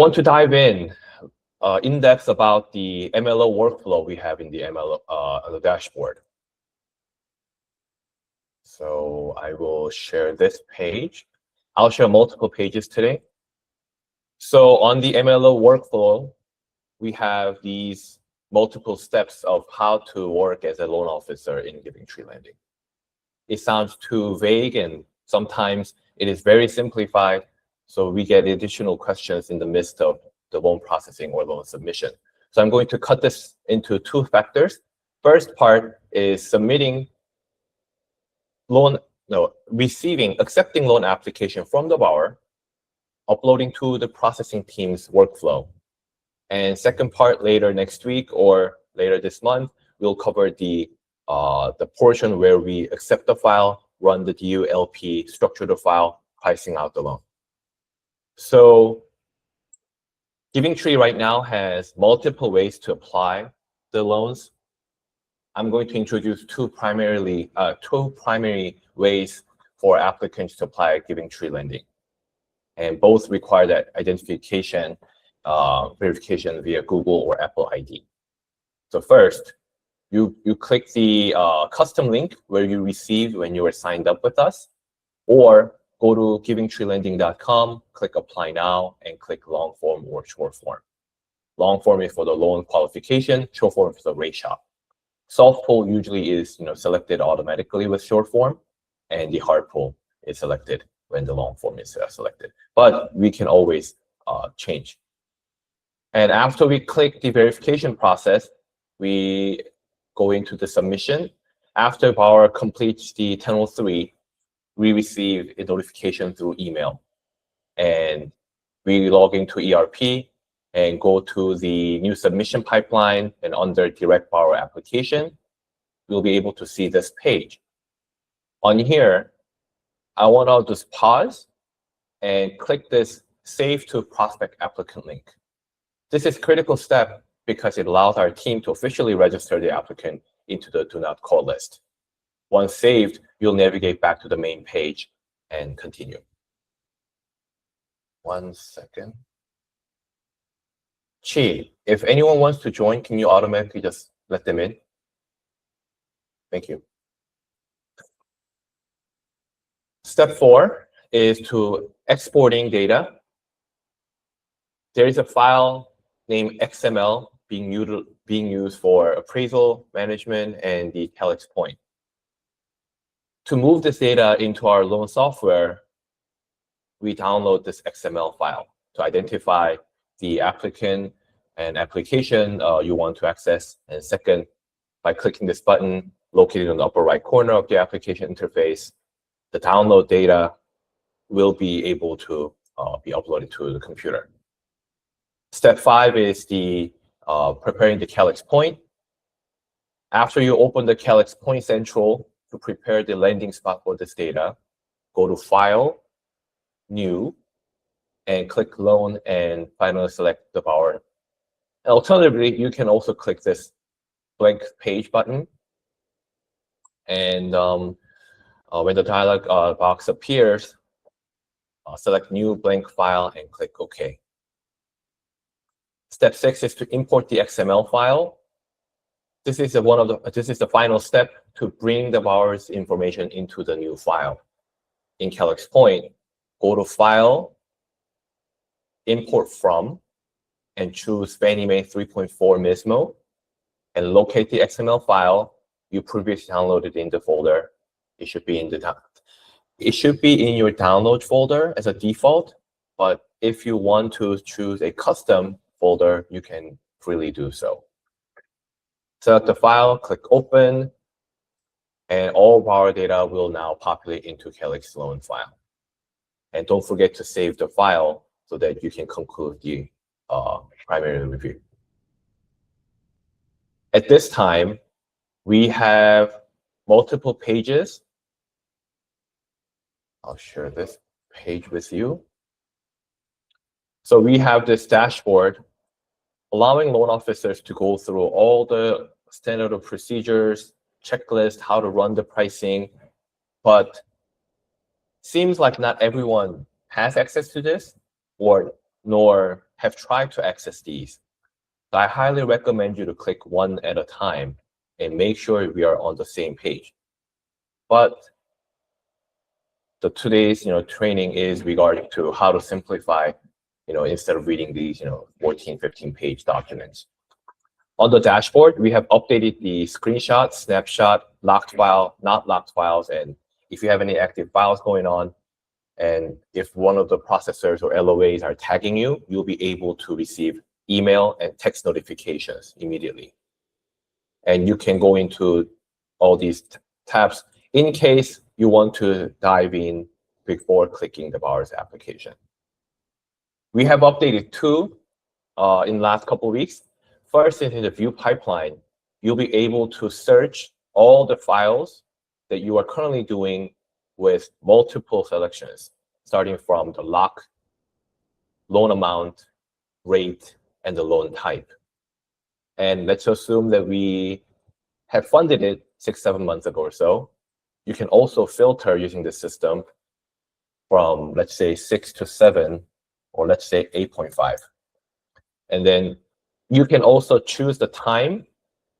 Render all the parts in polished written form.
I want to dive in depth about the MLO workflow we have in the the dashboard. So I will share this page. I'll share multiple pages today. So on the MLO workflow, we have these multiple steps of how to work as a loan officer in GivingTree Lending. It sounds too vague, and sometimes it is very simplified. So we get additional questions in the midst of the loan processing or loan submission. So I'm going to cut this into two factors. First part is accepting loan application from the borrower, uploading to the processing team's workflow. And second part, later next week or later this month, we'll cover the portion where we accept the file, run the DU LP, structure the file, pricing out the loan. So GivingTree right now has multiple ways to apply the loans. I'm going to introduce two primary ways for applicants to apply GivingTree Lending, and both require that identification verification via Google or Apple ID. So first, you click the custom link where you received when you were signed up with us, or go to givingtreelending.com, click Apply Now, and click Long Form or Short Form. Long Form is for the loan qualification, Short Form is the rate shop. Soft pull usually is selected automatically with Short Form, and the hard pull is selected when the Long Form is selected. But we can always change. And after we click the verification process, we go into the submission. After borrower completes the 1003, we receive a notification through email. And we log into ERP and go to the new submission pipeline, and under direct borrower application, we'll be able to see this page. On here, I want to just pause and click this Save to Prospect Applicant link. This is a critical step because it allows our team to officially register the applicant into the Do Not Call list. Once saved, you'll navigate back to the main page and continue. 1 second. Chi, if anyone wants to join, can you automatically just let them in? Thank you. Step 4 is to exporting data. There is a file named XML being used for appraisal, management, and the Calyx point. To move this data into our loan software, we download this XML file to identify the applicant and application you want to access. And second, by clicking this button located in the upper right corner of the application interface, the download data will be able to be uploaded to the computer. Step 5 is the preparing the Calyx point. After you open the Calyx point central to prepare the landing spot for this data, go to File, New, and click Loan, and finally select the borrower. Alternatively, you can also click this blank page button, and when the dialog box appears, select New Blank File and click OK. Step 6 is to import the XML file. This is the final step to bring the borrower's information into the new file. In Calyx Point, go to File, Import From, and choose Fannie Mae 3.4 MISMO, and locate the XML file you previously downloaded in the folder. It should be in your download folder as a default, but if you want to choose a custom folder, you can freely do so. Select the file, click Open, and all borrower data will now populate into Calyx loan file. And don't forget to save the file so that you can conclude the primary review. At this time, we have multiple pages. I'll share this page with you. So we have this dashboard allowing loan officers to go through all the standard of procedures, checklist, how to run the pricing, but seems like not everyone has access to this, nor have tried to access these. So I highly recommend you to click one at a time and make sure we are on the same page. But today's training is regarding to how to simplify, instead of reading these 14, 15-page documents. On the dashboard, we have updated the screenshot, snapshot, locked file, not locked files, and if you have any active files going on, and if one of the processors or LOAs are tagging you, you'll be able to receive email and text notifications immediately. And you can go into all these tabs in case you want to dive in before clicking the Bowers application. We have updated two in the last couple of weeks. First, in the view pipeline, you'll be able to search all the files that you are currently doing with multiple selections, starting from the lock, loan amount, rate, and the loan type. And let's assume that we have funded it 6-7 months ago or so. You can also filter using the system from, let's say, 6 to 7, or let's say 8.5. And then you can also choose the time.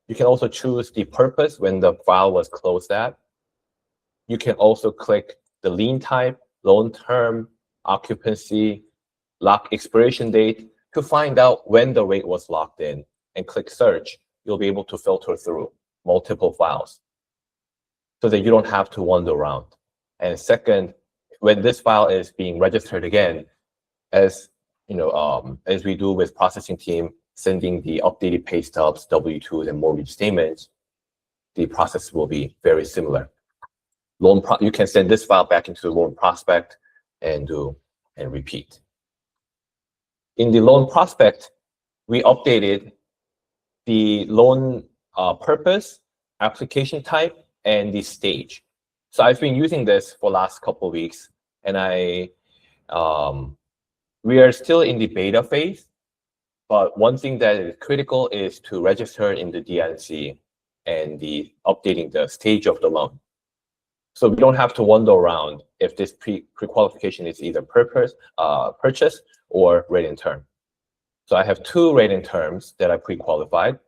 You can also choose the purpose when the file was closed at. You can also click the lien type, loan term, occupancy, lock expiration date to find out when the rate was locked in, and click search. You'll be able to filter through multiple files so that you don't have to wander around. And second, when this file is being registered again, as we do with processing team, sending the updated pay stubs, W-2s, and mortgage statements, the process will be very similar. You can send this file back into the loan prospect and repeat. In the loan prospect, we updated the loan purpose, application type, and the stage. So I've been using this for the last couple of weeks, and we are still in the beta phase. But one thing that is critical is to register in the DNC and updating the stage of the loan. So we don't have to wander around if this pre-qualification is either purchase or rate and term. So I have 2 rate and terms that I pre-qualified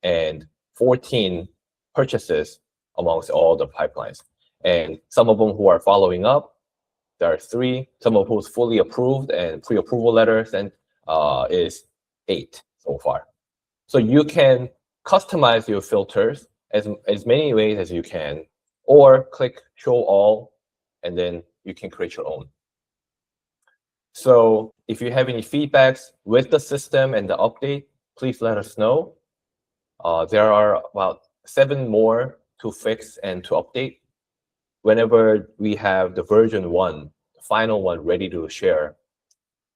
and 14 purchases amongst all the pipelines. And some of them who are following up, there are 3. Some of who's fully approved and pre-approval letters, and is 8 so far. So you can customize your filters as many ways as you can, or click show all, and then you can create your own. So if you have any feedbacks with the system and the update, please let us know. There are about 7 more to fix and to update. Whenever we have the version 1, the final one ready to share,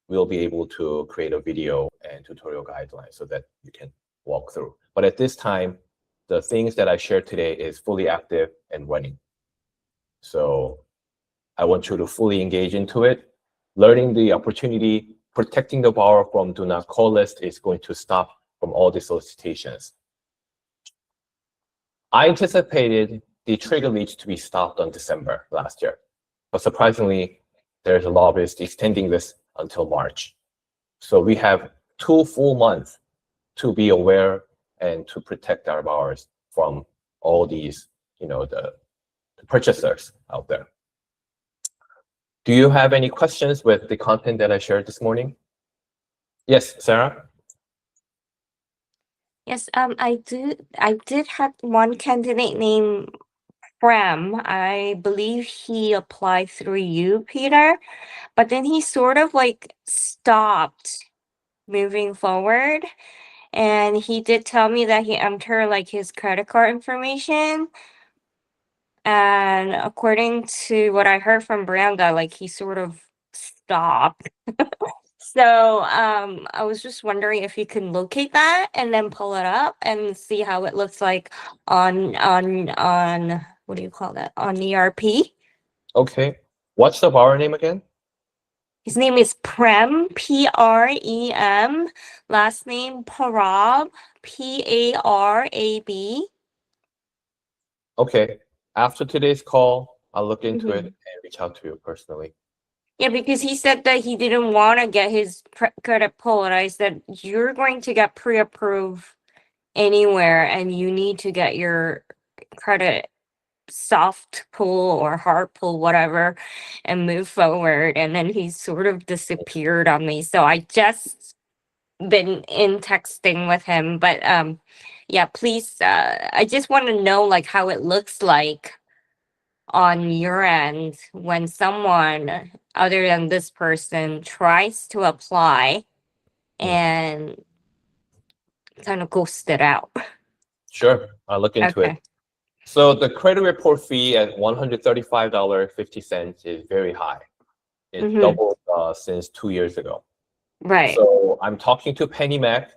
we'll be able to create a video and tutorial guidelines so that you can walk through. But at this time, the things that I shared today is fully active and running. So I want you to fully engage into it. Learning the opportunity, protecting the borrower from do not call list is going to stop from all the solicitations. I anticipated the trigger leads to be stopped on December last year, but surprisingly, there's a lobbyist extending this until March. So we have 2 full months to be aware and to protect our borrowers from all these, the purchasers out there. Do you have any questions with the content that I shared this morning? Yes, Sarah? Yes, I did have one candidate named Prem. I believe he applied through you, Peter, but then he sort of like stopped moving forward. And he did tell me that he entered like his credit card information. And according to what I heard from Branda, like he sort of stopped. So I was just wondering if you can locate that and then pull it up and see how it looks like on what do you call that? On ERP. Okay. What's the borrower name again? His name is Prem, Prem. Last name Parab, Parab. Okay. After today's call, I'll look into it and reach out to you personally. Yeah, because he said that he didn't want to get his credit pulled. I said, you're going to get pre-approved anywhere and you need to get your credit soft pull or hard pull, whatever, and move forward. And then he sort of disappeared on me. So I just been in texting with him. But yeah, please, I just want to know like how it looks like on your end when someone other than this person tries to apply and kind of ghosted out. Sure, I'll look into it. Okay. So the credit report fee at $135.50 is very high. It Mm-hmm. doubled since 2 years ago. Right. So I'm talking to PennyMac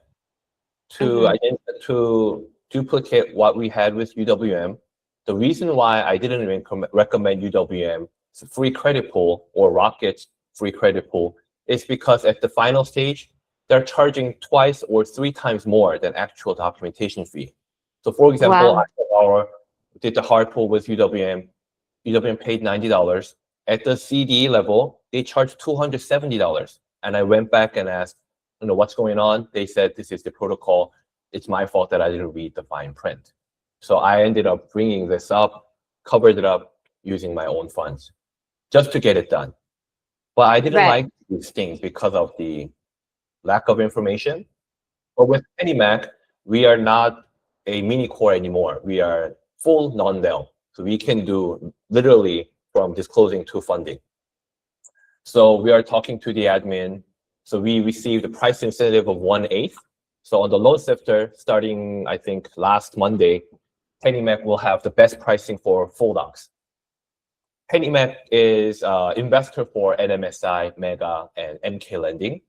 to to duplicate what we had with UWM. The reason why I didn't recommend UWM's free credit pool or Rocket's free credit pool is because at the final stage, they're charging twice or 3 times more than actual documentation fee. So for example, Wow. I did the hard pull with UWM. UWM paid $90. At the CD level, they charged $270. And I went back and asked, what's going on? They said, this is the protocol. It's my fault that I didn't read the fine print. So I ended up bringing this up, covered it up using my own funds just to get it done. But I didn't like these things because of the lack of information. But with PennyMac, we are not a mini core anymore. We are full non-del. So we can do literally from disclosing to funding. So we are talking to the admin. So we received a price incentive of 1/8. So on the loan sifter, starting I think last Monday, PennyMac will have the best pricing for full docs. PennyMac is investor for NMSI, Mega, and MK Lending.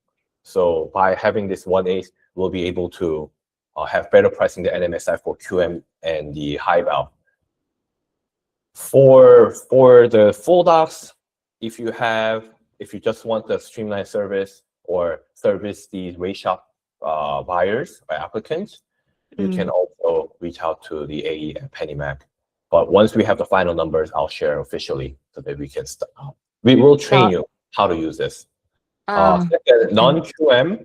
So by having this 1/8, we'll be able to have better pricing than NMSI for QM and the high val. For the full docs, if you just want the streamlined service or service these rate shop buyers or applicants, you can also reach out to the AE at PennyMac. But once we have the final numbers, I'll share officially so that we can we will train you how to use this. Second, non-QM,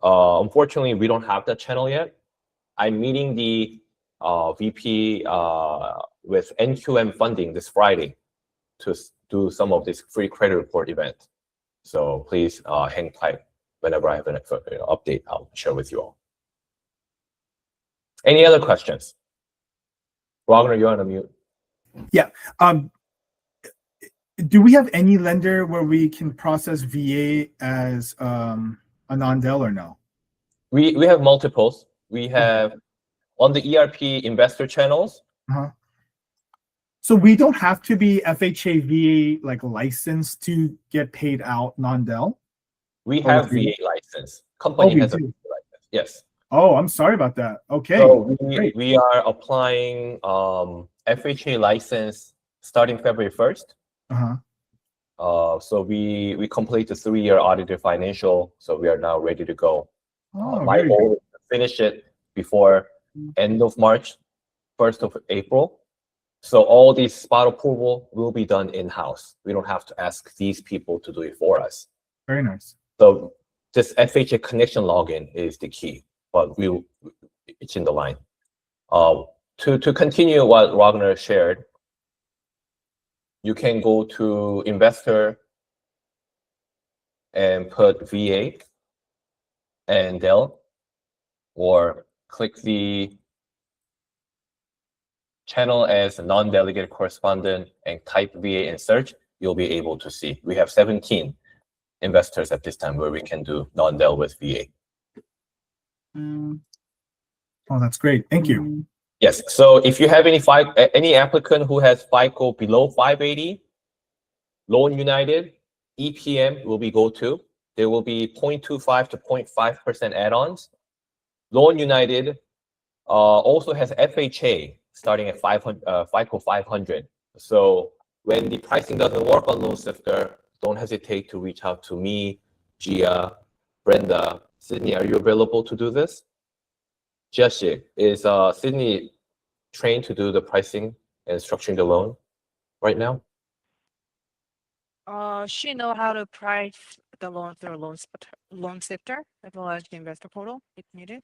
unfortunately, we don't have that channel yet. I'm meeting the VP with NQM funding this Friday to do some of this free credit report event. So please hang tight. Whenever I have an update, I'll share with you all. Any other questions? Wagner, you're on mute. Yeah. Do we have any lender where we can process VA as a non-del or no? We have multiples. We have on the ERP investor channels. So we don't have to be FHA VA like licensed to get paid out non-del? We have VA license. Company has a VA license. Yes. Oh, I'm sorry about that. Okay. So we are applying FHA license starting February 1st. So we complete the 3-year audited financial. So we are now ready to go. My goal is to finish it before end of March, 1st of April. So all these spot approval will be done in-house. We don't have to ask these people to do it for us. Very nice. So this FHA connection login is the key, but it's in the line. To continue what Wagner shared, you can go to investor and put VA and Dell, or click the channel as a non-delegate correspondent and type VA in search. You'll be able to see. We have 17 investors at this time where we can do non-del with VA. Oh, that's great. Thank you. Yes. So if you have any applicant who has FICO below 580, Loan United, EPM will be go-to. There will be 0.25 to 0.5% add-ons. Loan United also has FHA starting at FICO 500. So when the pricing doesn't work on Loan Sifter, don't hesitate to reach out to me, Gia, Brenda. Sydney, are you available to do this? Jesse, is Sydney trained to do the pricing and structuring the loan right now? She know how to price the loan through loan sifter as well as the investor portal if needed.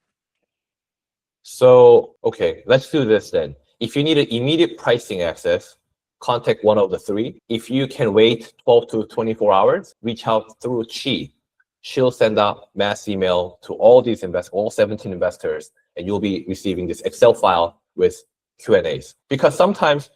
So, okay, let's do this then. If you need an immediate pricing access, contact one of the three. If you can wait 12 to 24 hours, reach out through Chi. She'll send out mass email to all these investors, all 17 investors, and you'll be receiving this Excel file with Q&As. Because sometimes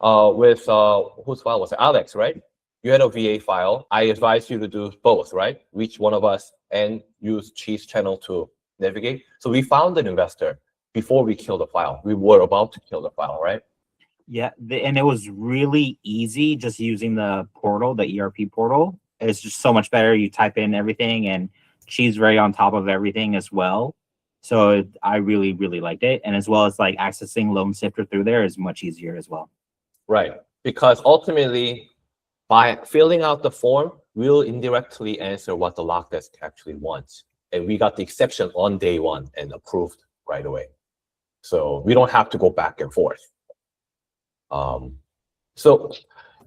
with whose file was it? Alex, right? You had a VA file. I advise you to do both, right? Reach one of us and use Chi's channel to navigate. So we found an investor before we killed the file. We were about to kill the file, right? Yeah, and it was really easy just using the portal, the ERP portal. It's just so much better. You type in everything, and she's very on top of everything as well. So I really, really liked it. And as well as like accessing Loan Sifter through there is much easier as well. Right, because ultimately, by filling out the form, we'll indirectly answer what the lock desk actually wants. And we got the exception on day one and approved right away. So we don't have to go back and forth. So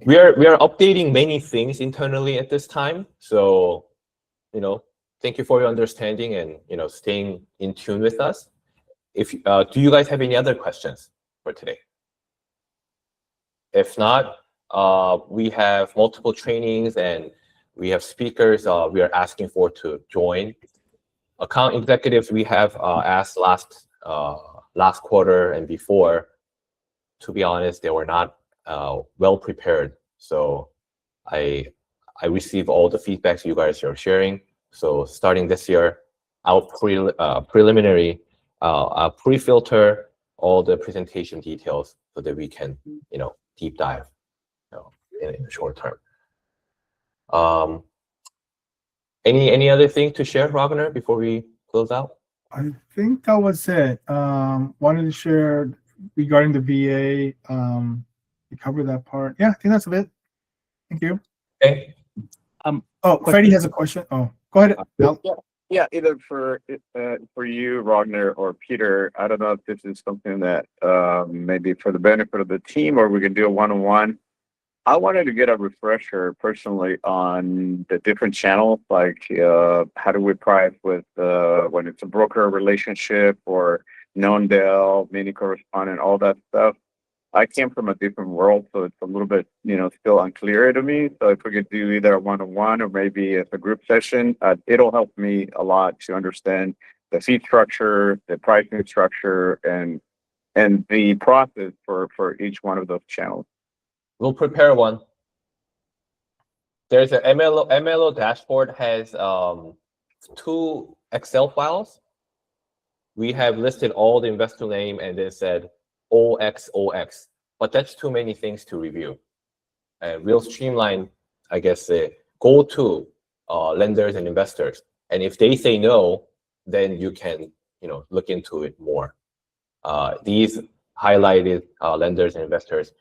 we are updating many things internally at this time. So, thank you for your understanding and, staying in tune with us. If do you guys have any other questions for today? If not, we have multiple trainings and we have speakers we are asking for to join. Account executives we have asked last quarter and before. To be honest, they were not well prepared. So I receive all the feedbacks you guys are sharing. So starting this year, I'll preliminary pre-filter all the presentation details so that we can deep dive in the short term. Any other thing to share, Ragnar, before we close out? I think that was it. Wanted to share regarding the VA. We covered that part. Yeah, I think that's a bit. Thank you. Okay. Oh, Freddie has a question. Oh, go ahead. Al. Yeah, either for you, Ragnar, or Peter. I don't know if this is something that maybe for the benefit of the team, or we can do a one-on-one. I wanted to get a refresher personally on the different channels, like how do we price with when it's a broker relationship or non-Dell, mini correspondent, all that stuff. I came from a different world, so it's a little bit, still unclear to me. So if we could do either a one-on-one or maybe as a group session, it'll help me a lot to understand the fee structure, the pricing structure, and the process for each one of those channels. We'll prepare one. There's an MLO dashboard has 2 Excel files. We have listed all the investor name and then said OXOX, but that's too many things to review. And we'll streamline, I guess, go to lenders and investors. And if they say no, then you can, look into it more. These highlighted lenders and investors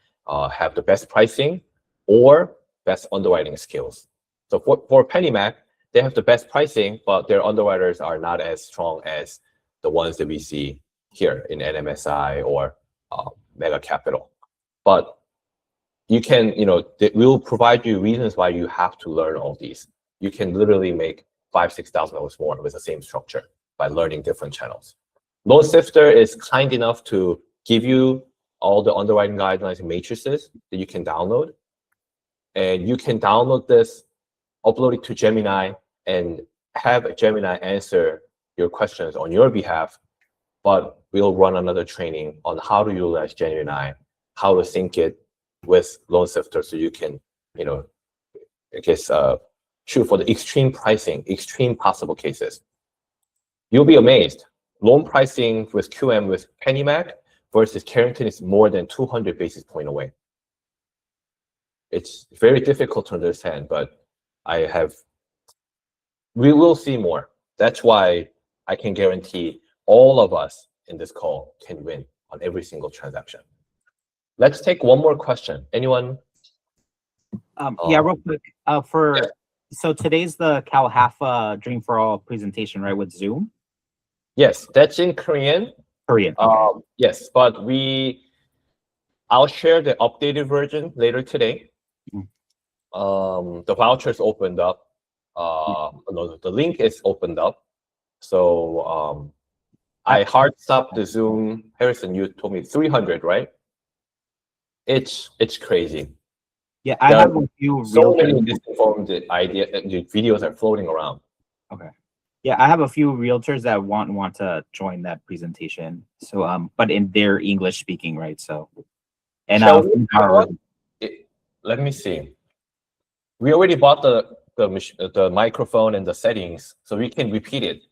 have the best pricing or best underwriting skills. So for PennyMac, they have the best pricing, but their underwriters are not as strong as the ones that we see here in NMSI or Mega Capital. But you can, we'll provide you reasons why you have to learn all these. You can literally make $5,000-$6,000 more with the same structure by learning different channels. Loan Sifter is kind enough to give you all the underwriting guidelines and matrices that you can download. And you can download this, upload it to Gemini, and have Gemini answer your questions on your behalf. But we'll run another training on how to utilize Gemini, how to sync it with Loan Sifter so you can, shoot for the extreme pricing, extreme possible cases. You'll be amazed. Loan pricing with QM with PennyMac versus Carrington is more than 200 basis points away. It's very difficult to understand, but we will see more. That's why I can guarantee all of us in this call can win on every single transaction. Let's take one more question. Anyone? Yeah, real quick. So today's the CalHAFA Dream for All presentation, right, with Zoom? Yes, that's in Korean. Korean. Yes, but I'll share the updated version later today. the vouchers opened up. No, the link is opened up. So I hard stopped the Zoom. Harrison, you told me 300, right? It's crazy. Yeah, I There have are a few So many realtors. misinformed the videos are floating around. Yeah, I have a few realtors that want to join that presentation. So but in their English speaking, right? So and Shall we our let me see. We already bought the microphone and the settings, so we can repeat it.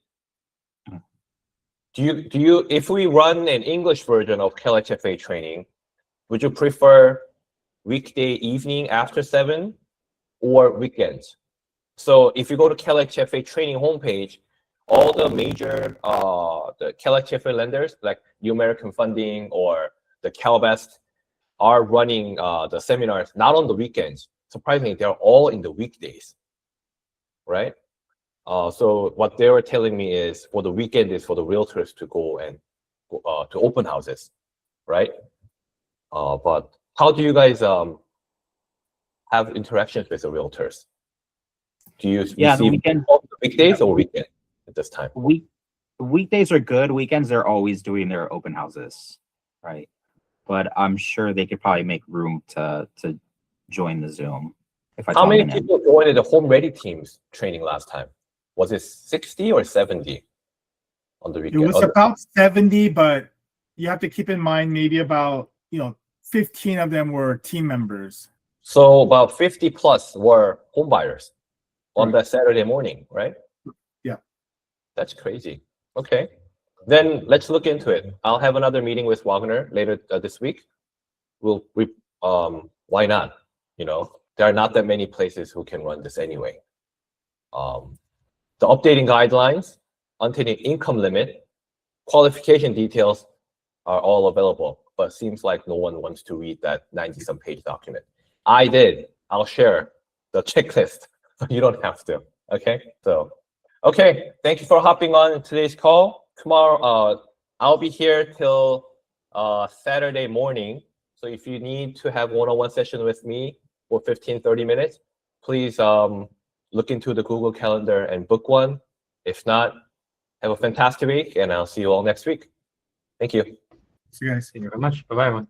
Do you if we run an English version of Calyx FA training, would you prefer weekday evening after 7 or weekends? So if you go to Calyx FA training homepage, all the major the Calyx FA lenders like New American Funding or the CalBest are running the seminars not on the weekends. Surprisingly, they're all in the weekdays, right? So what they were telling me is for the weekend is for the realtors to go and to open houses, right? But how do you guys have interactions with the realtors? Do you the receive weekend weekdays or weekend at this time? weekdays are good. Weekends they're always doing their open houses, right? But I'm sure they could probably make room to join the Zoom if I How tell many them in. people joined the home ready teams training last time? Was it 60 or 70 on the It weekend? was about 70, but you have to keep in mind maybe about 15 of them were team members. So about 50 plus were home buyers on Right. that Saturday morning, right? Yeah. That's crazy. Okay. Then let's look into it. I'll have another meeting with Wagner later this week. Why not? There are not that many places who can run this anyway. The updating guidelines, untaking income limit, qualification details are all available, but seems like no one wants to read that 90-some page document. I did. I'll share the checklist, but you don't have to. Okay. So, okay. Thank you for hopping on today's call. Tomorrow, I'll be here till Saturday morning. So if you need to have one-on-one session with me for 15-30 minutes, please look into the Google Calendar and book one. If not, have a fantastic week, and I'll see you all next week. Thank you. So guys. Thank you very much. Bye-bye, everyone.